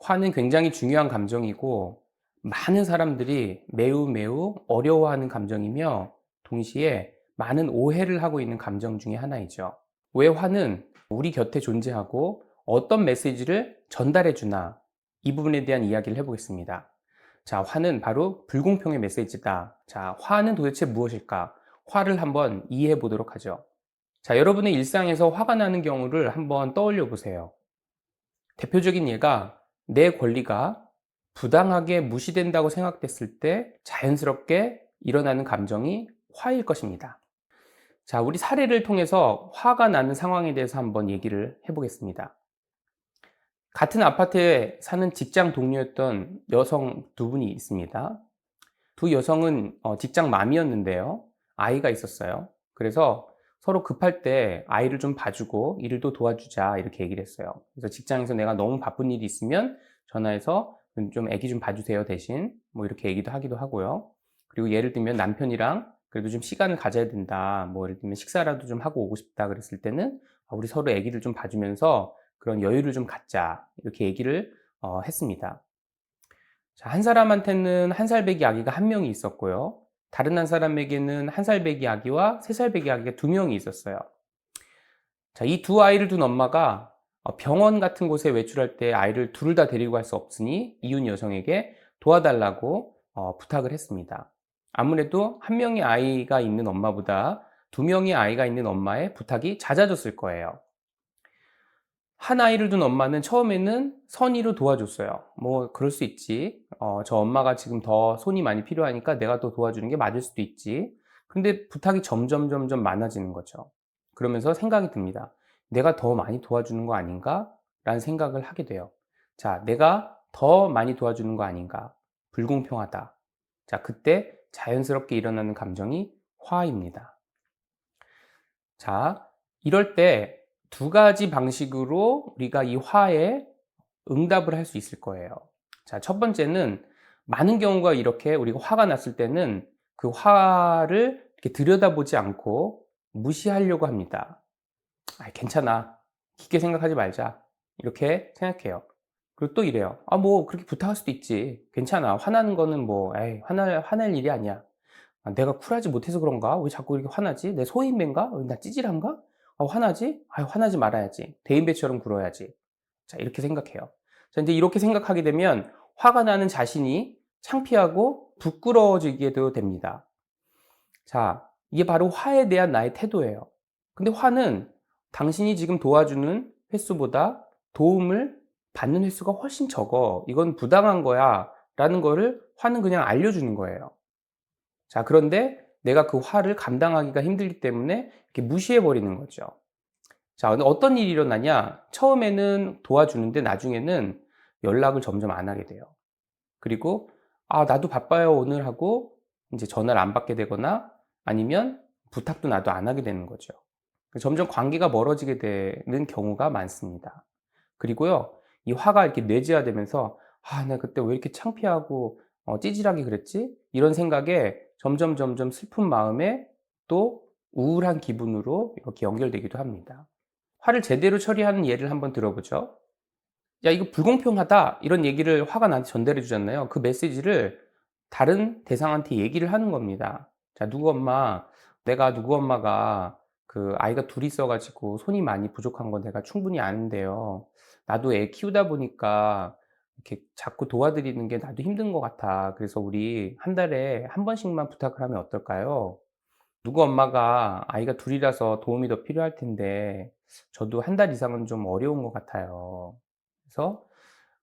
화는 굉장히 중요한 감정이고 많은 사람들이 매우 매우 어려워하는 감정이며 동시에 많은 오해를 하고 있는 감정 중에 하나이죠. 왜 화는 우리 곁에 존재하고 어떤 메시지를 전달해 주나 이 부분에 대한 이야기를 해보겠습니다. 자, 화는 바로 불공평의 메시지다. 자, 화는 도대체 무엇일까? 화를 한번 이해해 보도록 하죠. 자, 여러분의 일상에서 화가 나는 경우를 한번 떠올려 보세요. 대표적인 예가 내 권리가 부당하게 무시된다고 생각됐을 때 자연스럽게 일어나는 감정이 화일 것입니다. 자, 우리 사례를 통해서 화가 나는 상황에 대해서 한번 얘기를 해보겠습니다. 같은 아파트에 사는 직장 동료였던 여성 두 분이 있습니다. 두 여성은 직장맘이었는데요. 아이가 있었어요. 그래서 서로 급할 때 아이를 좀 봐주고 일을 또 도와주자 이렇게 얘기를 했어요. 그래서 직장에서 내가 너무 바쁜 일이 있으면 전화해서 좀 애기 좀 봐주세요 대신 뭐 이렇게 얘기도 하기도 하고요. 그리고 예를 들면 남편이랑 그래도 좀 시간을 가져야 된다. 뭐 예를 들면 식사라도 좀 하고 오고 싶다 그랬을 때는 우리 서로 애기를 좀 봐주면서 그런 여유를 좀 갖자 이렇게 얘기를 했습니다. 자, 한 사람한테는 한 살 배기 아기가 한 명이 있었고요. 다른 한 사람에게는 한 살 배기 아기와 세 살 배기 아기가 두 명이 있었어요. 자, 이 두 아이를 둔 엄마가 병원 같은 곳에 외출할 때 아이를 둘을 다 데리고 갈 수 없으니 이웃 여성에게 도와달라고 부탁을 했습니다. 아무래도 한 명의 아이가 있는 엄마보다 두 명의 아이가 있는 엄마의 부탁이 잦아졌을 거예요. 한 아이를 둔 엄마는 처음에는 선의로 도와줬어요. 뭐 그럴 수 있지. 저 엄마가 지금 더 손이 많이 필요하니까 내가 더 도와주는 게 맞을 수도 있지. 근데 부탁이 점점 많아지는 거죠. 그러면서 생각이 듭니다. 내가 더 많이 도와주는 거 아닌가? 라는 생각을 하게 돼요. 자, 내가 더 많이 도와주는 거 아닌가? 불공평하다. 자, 그때 자연스럽게 일어나는 감정이 화입니다. 자, 이럴 때 두 가지 방식으로 우리가 이 화에 응답을 할 수 있을 거예요. 자, 첫 번째는 많은 경우가 이렇게 우리가 화가 났을 때는 그 화를 이렇게 들여다보지 않고 무시하려고 합니다. 괜찮아. 깊게 생각하지 말자. 이렇게 생각해요. 그리고 또 이래요. 뭐, 그렇게 부탁할 수도 있지. 괜찮아. 화나는 거는 뭐, 화날 일이 아니야. 내가 쿨하지 못해서 그런가? 왜 자꾸 이렇게 화나지? 내 소인배인가? 나 찌질한가? 화나지? 화나지 말아야지. 대인배처럼 굴어야지. 자, 이렇게 생각해요. 자, 이제 이렇게 생각하게 되면 화가 나는 자신이 창피하고 부끄러워지게도 됩니다. 자, 이게 바로 화에 대한 나의 태도예요. 근데 화는 당신이 지금 도와주는 횟수보다 도움을 받는 횟수가 훨씬 적어. 이건 부당한 거야. 라는 거를 화는 그냥 알려주는 거예요. 자, 그런데 내가 그 화를 감당하기가 힘들기 때문에 이렇게 무시해버리는 거죠. 자, 근데 어떤 일이 일어나냐? 처음에는 도와주는데 나중에는 연락을 점점 안 하게 돼요. 그리고, 나도 바빠요, 오늘 하고, 이제 전화를 안 받게 되거나 아니면 부탁도 나도 안 하게 되는 거죠. 점점 관계가 멀어지게 되는 경우가 많습니다. 그리고요, 이 화가 이렇게 뇌지화되면서, 내가 그때 왜 이렇게 창피하고, 찌질하게 그랬지? 이런 생각에 점점 슬픈 마음에 또 우울한 기분으로 이렇게 연결되기도 합니다. 화를 제대로 처리하는 예를 한번 들어보죠. 야, 이거 불공평하다. 이런 얘기를 화가 나한테 전달해 주잖아요. 그 메시지를 다른 대상한테 얘기를 하는 겁니다. 자, 내가 누구 엄마가 그 아이가 둘이 있어가지고 손이 많이 부족한 건 내가 충분히 아는데요. 나도 애 키우다 보니까 이렇게 자꾸 도와드리는 게 나도 힘든 것 같아. 그래서 우리 한 달에 한 번씩만 부탁을 하면 어떨까요? 누구 엄마가 아이가 둘이라서 도움이 더 필요할 텐데 저도 한 달 이상은 좀 어려운 것 같아요. 그래서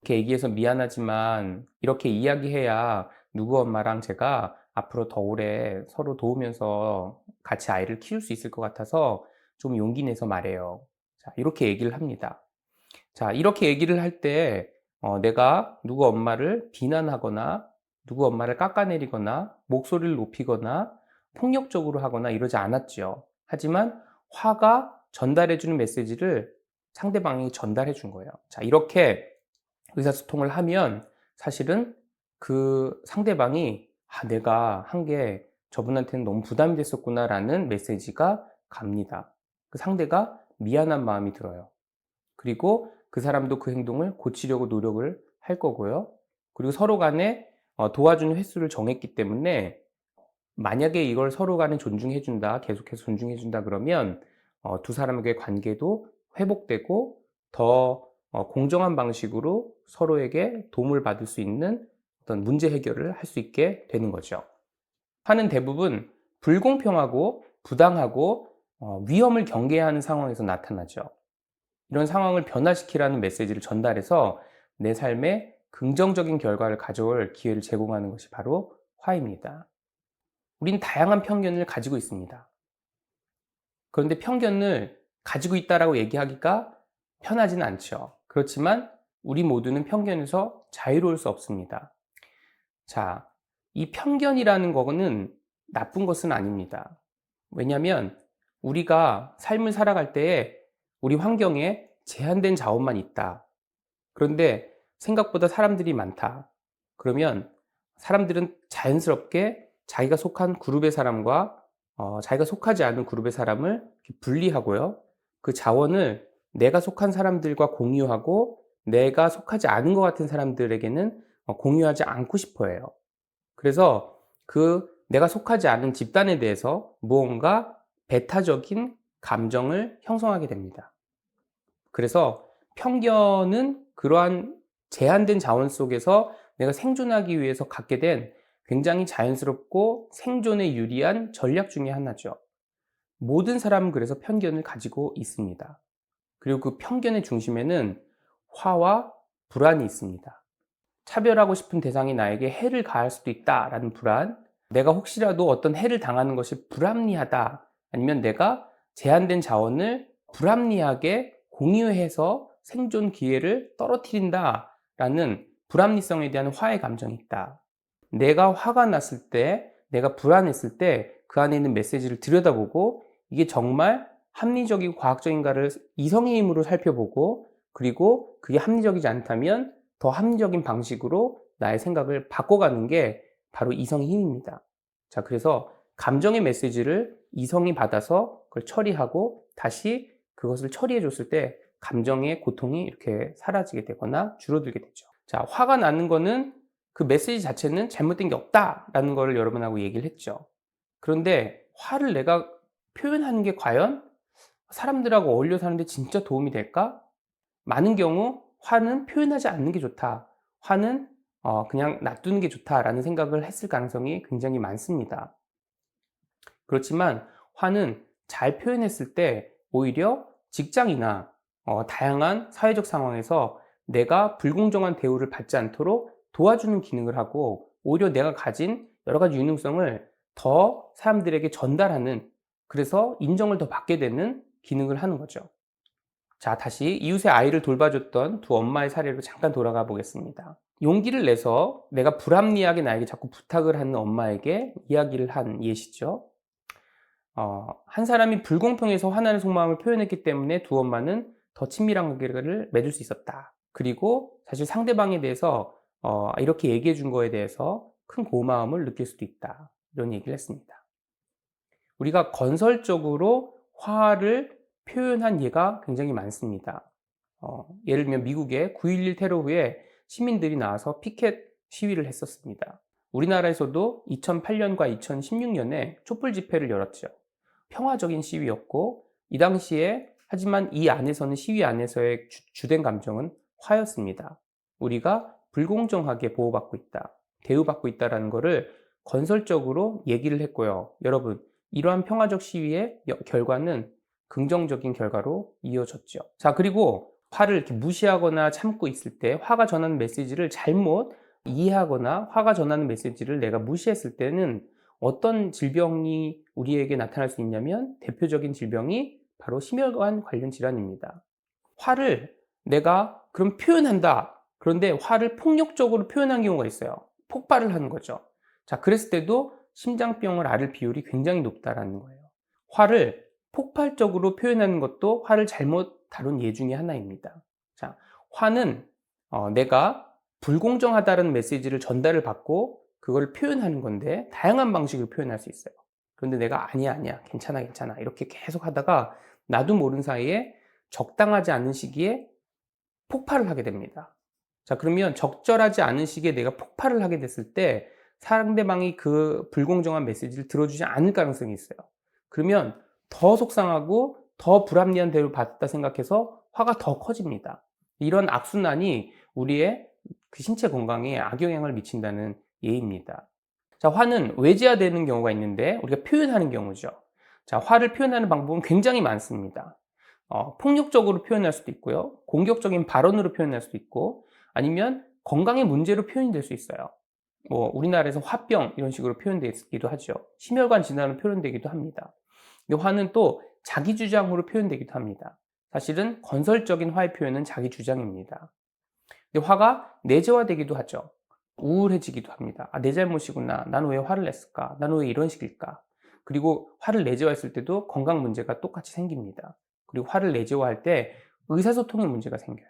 이렇게 얘기해서 미안하지만 이렇게 이야기해야 누구 엄마랑 제가 앞으로 더 오래 서로 도우면서 같이 아이를 키울 수 있을 것 같아서 좀 용기 내서 말해요. 자, 이렇게 얘기를 합니다. 자, 이렇게 얘기를 할 때 내가 누구 엄마를 비난하거나 누구 엄마를 깎아내리거나 목소리를 높이거나 폭력적으로 하거나 이러지 않았죠. 하지만 화가 전달해주는 메시지를 상대방이 전달해 준 거예요. 자, 이렇게 의사소통을 하면 사실은 그 상대방이 내가 한 게 저분한테는 너무 부담이 됐었구나라는 메시지가 갑니다. 그 상대가 미안한 마음이 들어요. 그리고 그 사람도 그 행동을 고치려고 노력을 할 거고요. 그리고 서로 간에 도와주는 횟수를 정했기 때문에 만약에 이걸 서로 간에 존중해 준다, 계속해서 존중해 준다 그러면 두 사람에게 관계도 회복되고 더 공정한 방식으로 서로에게 도움을 받을 수 있는 어떤 문제 해결을 할 수 있게 되는 거죠. 화는 대부분 불공평하고 부당하고 위험을 경계하는 상황에서 나타나죠. 이런 상황을 변화시키라는 메시지를 전달해서 내 삶에 긍정적인 결과를 가져올 기회를 제공하는 것이 바로 화입니다. 우린 다양한 편견을 가지고 있습니다. 그런데 편견을 가지고 있다라고 얘기하기가 편하지는 않죠. 그렇지만 우리 모두는 편견에서 자유로울 수 없습니다. 자, 이 편견이라는 거는 나쁜 것은 아닙니다. 왜냐하면 우리가 삶을 살아갈 때에 우리 환경에 제한된 자원만 있다. 그런데 생각보다 사람들이 많다. 그러면 사람들은 자연스럽게 자기가 속한 그룹의 사람과 자기가 속하지 않은 그룹의 사람을 분리하고요. 그 자원을 내가 속한 사람들과 공유하고 내가 속하지 않은 것 같은 사람들에게는 공유하지 않고 싶어 해요. 그래서 그 내가 속하지 않은 집단에 대해서 무언가 배타적인 감정을 형성하게 됩니다. 그래서 편견은 그러한 제한된 자원 속에서 내가 생존하기 위해서 갖게 된 굉장히 자연스럽고 생존에 유리한 전략 중에 하나죠. 모든 사람은 그래서 편견을 가지고 있습니다. 그리고 그 편견의 중심에는 화와 불안이 있습니다. 차별하고 싶은 대상이 나에게 해를 가할 수도 있다라는 불안, 내가 혹시라도 어떤 해를 당하는 것이 불합리하다, 아니면 내가 제한된 자원을 불합리하게 공유해서 생존 기회를 떨어뜨린다라는 불합리성에 대한 화의 감정이 있다. 내가 화가 났을 때, 내가 불안했을 때 그 안에 있는 메시지를 들여다보고 이게 정말 합리적이고 과학적인가를 이성의 힘으로 살펴보고, 그리고 그게 합리적이지 않다면 더 합리적인 방식으로 나의 생각을 바꿔가는 게 바로 이성의 힘입니다. 자, 그래서 감정의 메시지를 이성이 받아서 그걸 처리하고 다시 그것을 처리해 줬을 때 감정의 고통이 이렇게 사라지게 되거나 줄어들게 되죠. 자, 화가 나는 거는 그 메시지 자체는 잘못된 게 없다라는 거를 여러분하고 얘기를 했죠. 그런데 화를 내가 표현하는 게 과연 사람들하고 어울려 사는데 진짜 도움이 될까? 많은 경우 화는 표현하지 않는 게 좋다. 화는 그냥 놔두는 게 좋다라는 생각을 했을 가능성이 굉장히 많습니다. 그렇지만 화는 잘 표현했을 때 오히려 직장이나 다양한 사회적 상황에서 내가 불공정한 대우를 받지 않도록 도와주는 기능을 하고, 오히려 내가 가진 여러 가지 유능성을 더 사람들에게 전달하는, 그래서 인정을 더 받게 되는 기능을 하는 거죠. 자, 다시 이웃의 아이를 돌봐줬던 두 엄마의 사례로 잠깐 돌아가 보겠습니다. 용기를 내서 내가 불합리하게 나에게 자꾸 부탁을 하는 엄마에게 이야기를 한 예시죠. 한 사람이 불공평해서 화나는 속마음을 표현했기 때문에 두 엄마는 더 친밀한 관계를 맺을 수 있었다. 그리고 사실 상대방에 대해서 이렇게 얘기해 준 거에 대해서 큰 고마움을 느낄 수도 있다. 이런 얘기를 했습니다. 우리가 건설적으로 화를 표현한 예가 굉장히 많습니다. 예를 들면 미국의 9.11 테러 후에 시민들이 나와서 피켓 시위를 했었습니다. 우리나라에서도 2008년과 2016년에 촛불 집회를 열었죠. 평화적인 시위였고, 이 당시에 하지만 이 안에서는, 시위 안에서의 주된 감정은 화였습니다. 우리가 불공정하게 보호받고 있다, 대우받고 있다는 것을 건설적으로 얘기를 했고요. 여러분, 이러한 평화적 시위의 결과는 긍정적인 결과로 이어졌죠. 자, 그리고 화를 이렇게 무시하거나 참고 있을 때, 화가 전하는 메시지를 잘못 이해하거나 화가 전하는 메시지를 내가 무시했을 때는 어떤 질병이 우리에게 나타날 수 있냐면, 대표적인 질병이 바로 심혈관 관련 질환입니다. 화를 내가 그럼 표현한다. 그런데 화를 폭력적으로 표현한 경우가 있어요. 폭발을 하는 거죠. 자, 그랬을 때도 심장병을 앓을 비율이 굉장히 높다라는 거예요. 화를 폭발적으로 표현하는 것도 화를 잘못 다룬 예 중에 하나입니다. 자, 화는 내가 불공정하다는 메시지를 전달을 받고 그걸 표현하는 건데, 다양한 방식으로 표현할 수 있어요. 그런데 내가 아니야 괜찮아 이렇게 계속 하다가 나도 모르는 사이에 적당하지 않은 시기에 폭발을 하게 됩니다. 자, 그러면 적절하지 않은 시기에 내가 폭발을 하게 됐을 때 상대방이 그 불공정한 메시지를 들어주지 않을 가능성이 있어요. 그러면 더 속상하고 더 불합리한 대우를 받았다 생각해서 화가 더 커집니다. 이런 악순환이 우리의 그 신체 건강에 악영향을 미친다는 예입니다. 자, 화는 외제화되는 경우가 있는데 우리가 표현하는 경우죠. 자, 화를 표현하는 방법은 굉장히 많습니다. 폭력적으로 표현할 수도 있고요. 공격적인 발언으로 표현할 수도 있고, 아니면 건강의 문제로 표현이 될 수 있어요. 뭐 우리나라에서 화병 이런 식으로 표현되기도 하죠. 심혈관 질환으로 표현되기도 합니다. 근데 화는 또 자기 주장으로 표현되기도 합니다. 사실은 건설적인 화의 표현은 자기 주장입니다. 근데 화가 내재화되기도 하죠. 우울해지기도 합니다. 아, 내 잘못이구나. 난 왜 화를 냈을까? 난 왜 이런 식일까? 그리고 화를 내재화했을 때도 건강 문제가 똑같이 생깁니다. 그리고 화를 내재화할 때 의사소통의 문제가 생겨요.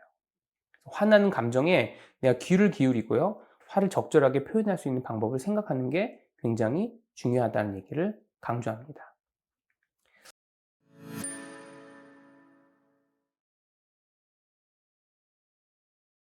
화나는 감정에 내가 귀를 기울이고요. 화를 적절하게 표현할 수 있는 방법을 생각하는 게 굉장히 중요하다는 얘기를 강조합니다.